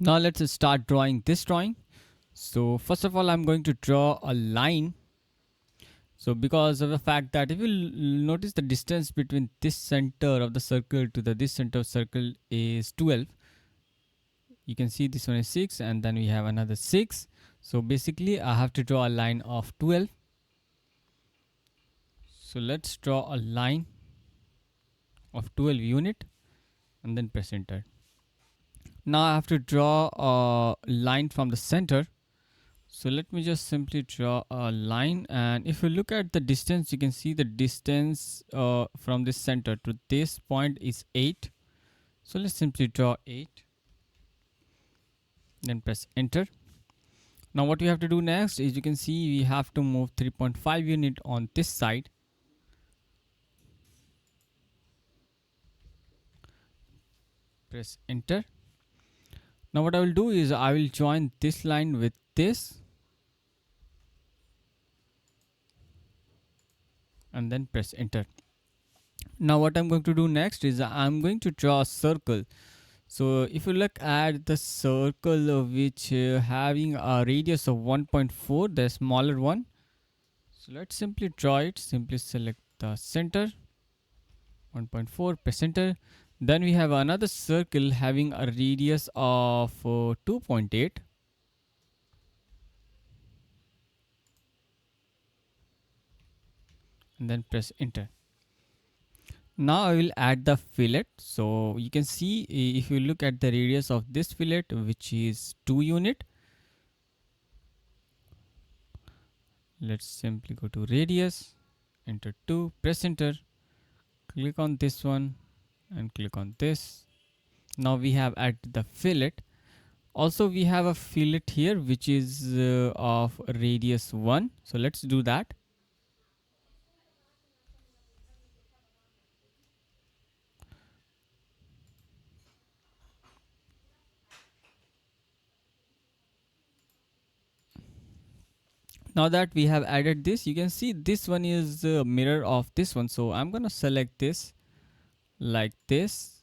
Now let's start drawing this drawing. So first of all, I'm going to draw a line. So because of the fact that if you notice the distance between this center of the circle to the this center of circle is 12. You can see this one is 6 and then we have another 6. So basically I have to draw a line of 12. So let's draw a line of 12 unit and then press enter. Now I have to draw a line from the center. So let me just simply draw a line, and if you look at the distance, you can see the distance from this center to this point is 8. So let's simply draw 8, then press enter. Now what we have to do next is, you can see we have to move 3.5 unit on this side. Press enter. Now what I will do is I will join this line with this and then press enter. Now what I'm going to do next is I'm going to draw a circle. So if you look at the circle which having a radius of 1.4, the smaller one. So let's simply draw it. Simply select the center, 1.4, press enter. Then we have another circle having a radius of 2.8. And then press enter. Now I will add the fillet. So you can see if you look at the radius of this fillet, which is 2 unit. Let's simply go to radius, enter 2, press enter, click on this one and click on this. Now we have added the fillet. Also we have a fillet here which is of radius 1. So let's do that. Now that we have added this, you can see this one is a mirror of this one. So I'm gonna select this like this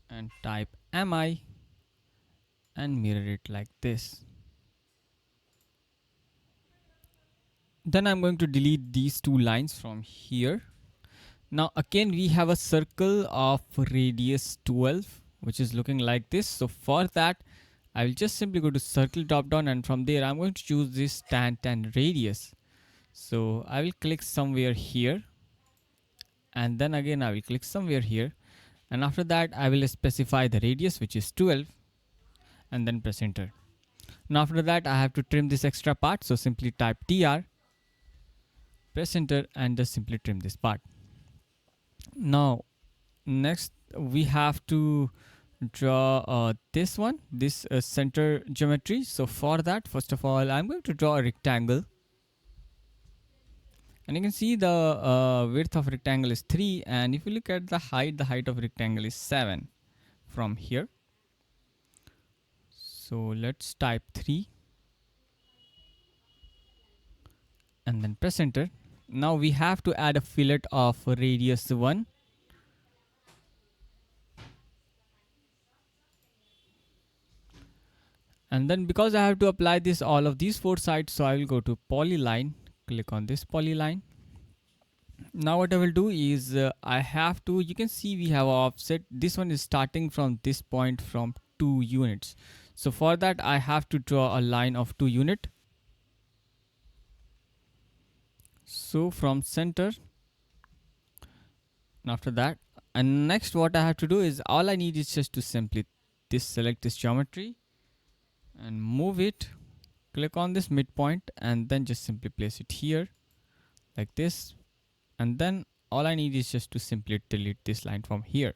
and type mi and mirror it like this. Then I'm going to delete these two lines from here. Now again we have a circle of radius 12 which is looking like this. So for that I will just simply go to circle drop down, and from there I'm going to choose this tan radius. So I will click somewhere here, and then again I will click somewhere here, and after that I will specify the radius which is 12 and then press enter. Now after that I have to trim this extra part, so simply type tr, press enter and just simply trim this part. Now next we have to draw this one, this center geometry. So for that, first of all I'm going to draw a rectangle, and you can see the width of rectangle is 3, and if you look at the height of rectangle is 7 from here. So let's type 3 and then press enter. Now we have to add a fillet of radius 1. And then because I have to apply this all of these 4 sides, so I will go to polyline, click on this polyline. Now what I will do is I have to, you can see we have offset. This one is starting from this point from 2 units. So for that I have to draw a line of 2 unit. So from center, and after that, and next what I have to do is, all I need is just to simply select this geometry and move it, click on this midpoint and then just simply place it here like this, and then all I need is just to simply delete this line from here.